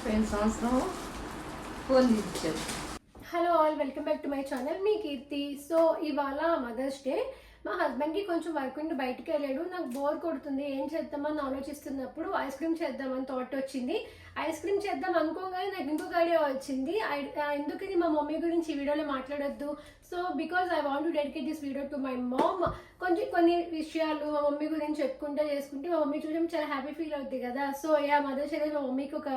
పోయిన సంవత్సరం ఫోన్ తీసిచ్చారు. Hello all, welcome back to my channel. మీ కీర్తి. సో ఇవాళ మదర్స్ డే. మా హస్బెండ్కి కొంచెం వర్క్ ఉండి బయటికి వెళ్ళాడు. నాకు బోర్ కొడుతుంది, ఏం చేద్దామని ఆలోచిస్తున్నప్పుడు ఐస్ క్రీమ్ చేద్దామని థాట్ వచ్చింది. ఐస్ క్రీమ్ చేద్దాం అనుకోగానే నాకు ఇంకొక ఐడియా వచ్చింది. ఎందుకు ఇది మా మమ్మీ గురించి ఈ వీడియోలో మాట్లాడొద్దు. So because I want to dedicate this video to my mom. కొన్ని విషయాలు మా మమ్మీ గురించి చెప్పుకుంటే చేసుకుంటే మా మమ్మీ చూడడం చాలా హ్యాపీ ఫీల్ అవుతుంది కదా. సో యా, మదర్స్ డే మా మమ్మీకి ఒక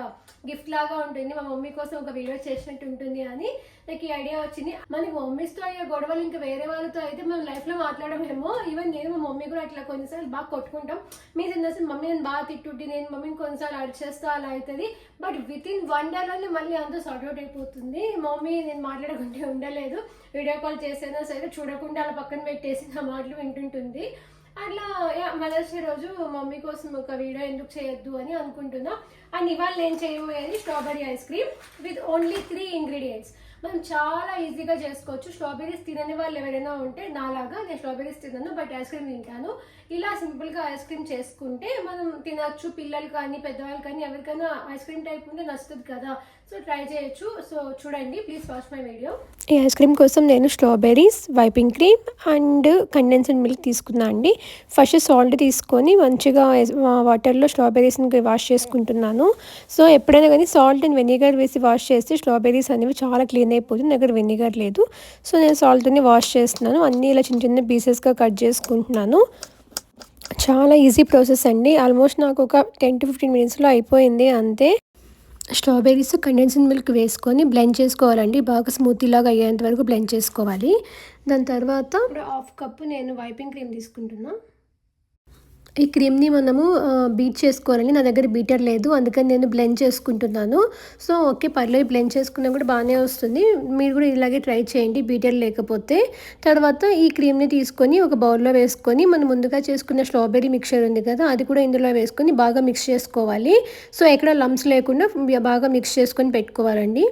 గిఫ్ట్ లాగా ఉంటుంది, మా మమ్మీ కోసం ఒక వీడియో చేసినట్టు ఉంటుంది అని నాకు ఈ ఐడియా వచ్చింది. మనకి మమ్మీస్తో అయ్యే గొడవలు ఇంకా వేరే వాళ్ళతో అయితే మనం లైఫ్లో మాట్లాడమేమో. ఈవెన్ నేను మా మమ్మీ కూడా అట్లా కొన్నిసార్లు బాగా కొట్టుకుంటాం. మీరు తిన్న మమ్మీ నేను బాగా తిట్టుంటే నేను మమ్మీని కొన్నిసార్లు అడిచేస్తా అలా అవుతుంది. బట్ విత్ ఇన్ 1 day మళ్ళీ అంతా సార్ట్అవుట్ అయిపోతుంది. మమ్మీ నేను మాట్లాడకుంటే ఉండలేదు, వీడియో కాల్ చేసేనా సరే చూడకుండా అలా పక్కన పెట్టేసి నా మాటలు వింటుంటుంది. అట్లా మదర్స్ డే రోజు మమ్మీ కోసం ఒక వీడియో ఎందుకు చేయొద్దు అని అనుకుంటున్నా. అండ్ ఇవాళ నేను చేయబోయేది strawberry ice cream with only 3 ingredients. మనం చాలా ఈజీగా చేసుకోవచ్చు. స్ట్రాబెరీస్ తినని వాళ్ళు ఎవరైనా ఉంటే నాలాగా, నేను స్ట్రాబెరీస్ తిన్నాను బట్ ఐస్ క్రీమ్ తింటాను, ఇలా సింపుల్గా ఐస్ క్రీమ్ చేసుకుంటే మనం తినచ్చు. పిల్లలు కానీ పెద్దవాళ్ళు కానీ ఎవరికైనా ఐస్ క్రీమ్ టైప్ ఉంటే నచ్చుతుంది కదా. సో ట్రై చేయొచ్చు. సో చూడండి, ప్లీజ్ వాచ్ మై వీడియో. ఈ ఐస్ క్రీమ్ కోసం నేను strawberries, wiping cream and condensed milk తీసుకున్నా అండి. ఫస్ట్ సాల్ట్ తీసుకొని మంచిగా వాటర్లో స్ట్రాబెర్రీస్ని వాష్ చేసుకుంటున్నాను. సో ఎప్పుడైనా కానీ సాల్ట్ అండ్ వెనిగర్ వేసి వాష్ చేస్తే స్ట్రాబెర్రీస్ అనేవి చాలా క్లీన్ అయిపోతుంది. దగ్గర వెనిగర్ లేదు, సో నేను సాల్ట్ని వాష్ చేస్తున్నాను. అన్నీ ఇలా చిన్న చిన్న పీసెస్గా కట్ చేసుకుంటున్నాను. చాలా ఈజీ ప్రాసెస్ అండి. ఆల్మోస్ట్ నాకు ఒక 10 to 15 minutesలో అయిపోయింది అంతే. స్ట్రాబెర్రీస్, కండెన్స్డ్ మిల్క్ వేసుకొని బ్లెండ్ చేసుకోవాలండి. బాగా స్మూతీ లాగా అయ్యేంత వరకు బ్లెండ్ చేసుకోవాలి. దాని తర్వాత 1/2 cup నేను వైపింగ్ క్రీమ్ తీసుకుంటున్నా. ఈ క్రీమ్ని మనము బీట్ చేసుకోవాలండి. నా దగ్గర బీటర్ లేదు, అందుకని నేను బ్లెండ్ చేసుకుంటున్నాను. సో ఓకే, పర్లేదు, బ్లెండ్ చేసుకున్నా కూడా బాగానే వస్తుంది. మీరు కూడా ఇలాగే ట్రై చేయండి బీటర్ లేకపోతే. తర్వాత ఈ క్రీమ్ని తీసుకొని ఒక బౌల్లో వేసుకొని మనం ముందుగా చేసుకున్న స్ట్రాబెరీ మిక్చర్ ఉంది కదా, అది కూడా ఇందులో వేసుకొని బాగా మిక్స్ చేసుకోవాలి. సో ఎక్కడ లంప్స్ లేకుండా బాగా మిక్స్ చేసుకొని పెట్టుకోవాలండి.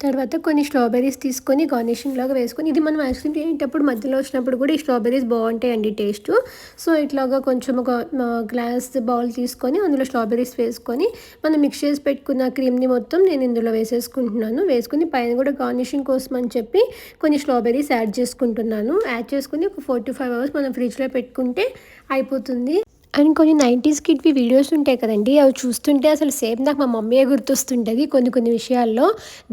తర్వాత కొన్ని స్ట్రాబెర్రీస్ తీసుకొని గార్నిషింగ్ లాగా వేసుకొని, ఇది మనం ఐస్ క్రీమ్ చేసేటప్పుడు మధ్యలో వచ్చినప్పుడు కూడా ఈ స్ట్రాబెర్రీస్ బాగుంటాయండి టేస్ట్. సో ఇట్లాగా కొంచెం ఒక గ్లాస్ బౌల్ తీసుకొని అందులో స్ట్రాబెర్రీస్ వేసుకొని మనం మిక్స్ చేసి పెట్టుకున్న క్రీమ్ని మొత్తం నేను ఇందులో వేసేసుకుంటున్నాను. వేసుకుని పైన కూడా గార్నిషింగ్ కోసం అని చెప్పి కొన్ని స్ట్రాబెర్రీస్ యాడ్ చేసుకుంటున్నాను. యాడ్ చేసుకుని ఒక 4 to 5 hours మనం ఫ్రిడ్జ్లో పెట్టుకుంటే అయిపోతుంది. అండ్ కొన్ని 90s కిడ్వి వీడియోస్ ఉంటాయి కదండి, అవి చూస్తుంటే అసలు సేమ్ నాకు మా మమ్మీయే గుర్తొస్తుంటుంది. కొన్ని విషయాల్లో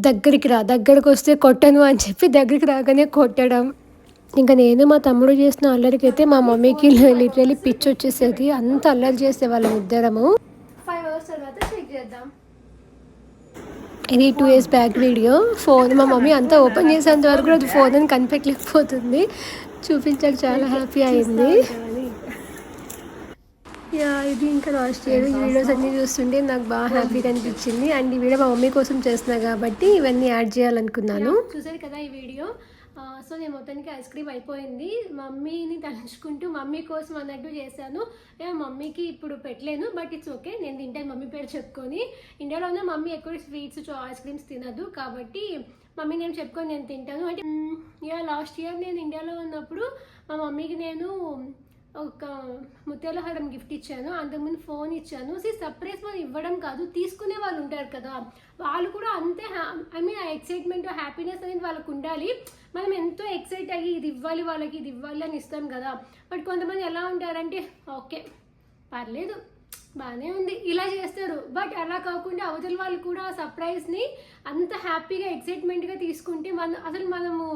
దగ్గరికి వస్తే కొట్టను అని చెప్పి దగ్గరికి రాగానే కొట్టడం. ఇంకా నేను మా తమ్ముడు చేసిన అల్లరికి అయితే మా మమ్మీకి లిటరలీ పిచ్చి వచ్చేసేది. అంత అల్లరి చేసేవాళ్ళం ఇద్దరము. 5 hours తర్వాత చెక్ చేద్దాం. ఇది 2 years బ్యాక్ వీడియో. ఫోన్ మా మమ్మీ అంతా ఓపెన్ చేసేంత వరకు కూడా అది ఫోన్ అని కనిపెట్టలేకపోతుంది. చూపించాక చాలా హ్యాపీ అయింది. ఇది ఇంకా లాస్ట్ ఇయర్ ఈ వీడియోస్ అన్నీ చూస్తుంటే నాకు బాగా హ్యాపీగా అనిపించింది. అండ్ ఈ వీడియో మా మమ్మీ కోసం చేస్తున్నా కాబట్టి ఇవన్నీ యాడ్ చేయాలనుకున్నాను. చూసారు కదా ఈ వీడియో. సో నేను మొత్తానికి ఐస్ క్రీమ్ అయిపోయింది. మమ్మీని తలుచుకుంటూ మమ్మీ కోసం అన్నట్టు చేశాను. నేను మమ్మీకి ఇప్పుడు పెట్టలేను, బట్ ఇట్స్ ఓకే, నేను తింటాను మమ్మీ పేరు చెప్పుకొని. ఇండియాలో ఉన్న మమ్మీ ఎక్కువ స్వీట్స్ ఐస్ క్రీమ్స్ తినదు కాబట్టి మమ్మీ నేను చెప్పుకొని నేను తింటాను. అంటే లాస్ట్ ఇయర్ నేను ఇండియాలో ఉన్నప్పుడు మా మమ్మీకి నేను ఒక ముత్యాల హారం గిఫ్ట్ ఇచ్చాను. అంతకుముందు ఫోన్ ఇచ్చాను. సర్ప్రైజ్ వాళ్ళు ఇవ్వడం కాదు, తీసుకునే వాళ్ళు ఉంటారు కదా, వాళ్ళు కూడా అంతే ఆ ఎక్సైట్మెంట్ హ్యాపీనెస్ అనేది వాళ్ళకు ఉండాలి. మనం ఎంతో ఎక్సైట్ అయ్యి ఇది ఇవ్వాలి వాళ్ళకి, ఇది ఇవ్వాలి అని ఇస్తాం కదా. బట్ కొంతమంది ఎలా ఉంటారంటే ఓకే పర్లేదు బాగానే ఉంది ఇలా చేస్తారు. బట్ అలా కాకుండా అవతల వాళ్ళు కూడా సర్ప్రైజ్ని అంత హ్యాపీగా ఎక్సైట్మెంట్గా తీసుకుంటే మనము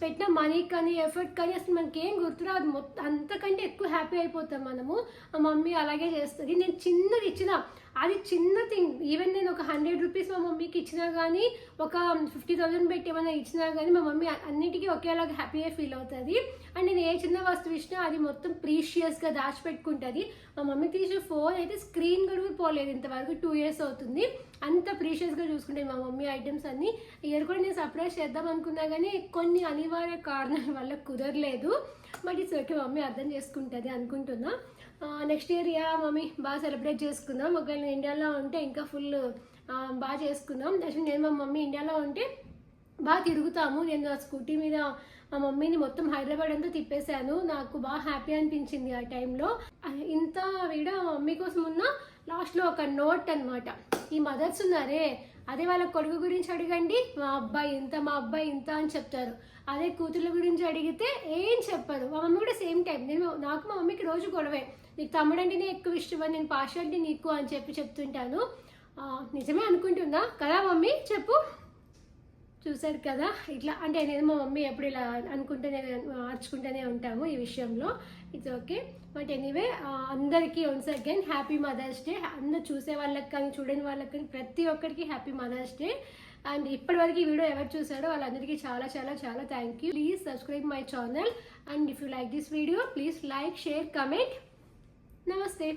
పెట్టిన మనీ కానీ ఎఫర్ట్ కానీ అసలు మనకి ఏం గుర్తురాదు. మొత్తం అంతకంటే ఎక్కువ హ్యాపీ అయిపోతాం మనము. మా మమ్మీ అలాగే చేస్తుంది. నేను చిన్నది ఇచ్చిన, అది చిన్న థింగ్, ఈవెన్ నేను ఒక 100 rupees మా మమ్మీకి ఇచ్చినా కానీ, ఒక 50,000 పెట్టి ఏమైనా ఇచ్చినా కానీ మా మమ్మీ అన్నిటికీ ఒకేలాగా హ్యాపీగా ఫీల్ అవుతుంది. అండ్ నేను ఏ చిన్న వస్తువు ఇచ్చినా అది మొత్తం ప్రీషియస్గా దాచిపెట్టుకుంటుంది. మా మమ్మీ తీసిన ఫోన్ అయితే స్క్రీన్ కూడా పోలేదు ఇంతవరకు, 2 years అవుతుంది. అంత ప్రీషియస్గా చూసుకుంటే మా మమ్మీ ఐటమ్స్ అన్నీ. ఇయర్ కూడా నేను సర్ప్రైజ్ చేద్దాం అనుకున్నా కానీ కొన్ని అనివార్య కారణాల వల్ల కుదరలేదు. బట్ ఇట్స్ ఓకే, మమ్మీ అర్థం చేసుకుంటుంది అనుకుంటున్నా. నెక్స్ట్ ఇయర్ మమ్మీ బాగా సెలబ్రేట్ చేసుకుందాం. ఒకవేళ నేను ఇండియాలో ఉంటే ఇంకా ఫుల్ బాగా చేసుకుందాం. యాక్చువల్లీ నేను మా మమ్మీ ఇండియాలో ఉంటే బాగా తిరుగుతాము. నేను ఆ స్కూటీ మీద మా మమ్మీని మొత్తం హైదరాబాద్ అంతా తిప్పేశాను. నాకు బాగా హ్యాపీ అనిపించింది ఆ టైంలో. ఇంత వీడియో మా మమ్మీ కోసం ఉన్న లాస్ట్లో ఒక నోట్ అనమాట. ఈ మదర్స్ ఉన్నారే, అదే వాళ్ళ కొడుకు గురించి అడగండి, మా అబ్బాయి ఇంత అని చెప్తారు. అదే కూతుర్ల గురించి అడిగితే ఏం చెప్పరు. మా మమ్మీ కూడా సేమ్ టైం, నాకు మా మమ్మీకి రోజు గొడవే, నీకు తమ్ముడు అంటేనే ఎక్కువ ఇష్టం, నేను పార్షియాలిటీ నీకు అని చెప్తుంటాను. నిజమే అనుకుంటుందా కదా మమ్మీ, చెప్పు. చూసారు కదా, ఇట్లా అంటే నేను మా మమ్మీ ఎప్పుడు ఇలా మార్చుకుంటూనే ఉంటాము ఈ విషయంలో. It's okay. బట్ ఎనీవే, అందరికీ once again happy mother's day. అందరు చూసే వాళ్ళకి కానీ చూడని వాళ్ళకి కానీ ప్రతి ఒక్కరికి హ్యాపీ మదర్స్ డే. అండ్ ఇప్పటివరకు ఈ వీడియో ఎవరు చూసారో వాళ్ళందరికీ చాలా చాలా చాలా thank you. Please subscribe my channel. And if you like this video, please like, share, comment. నమస్తే.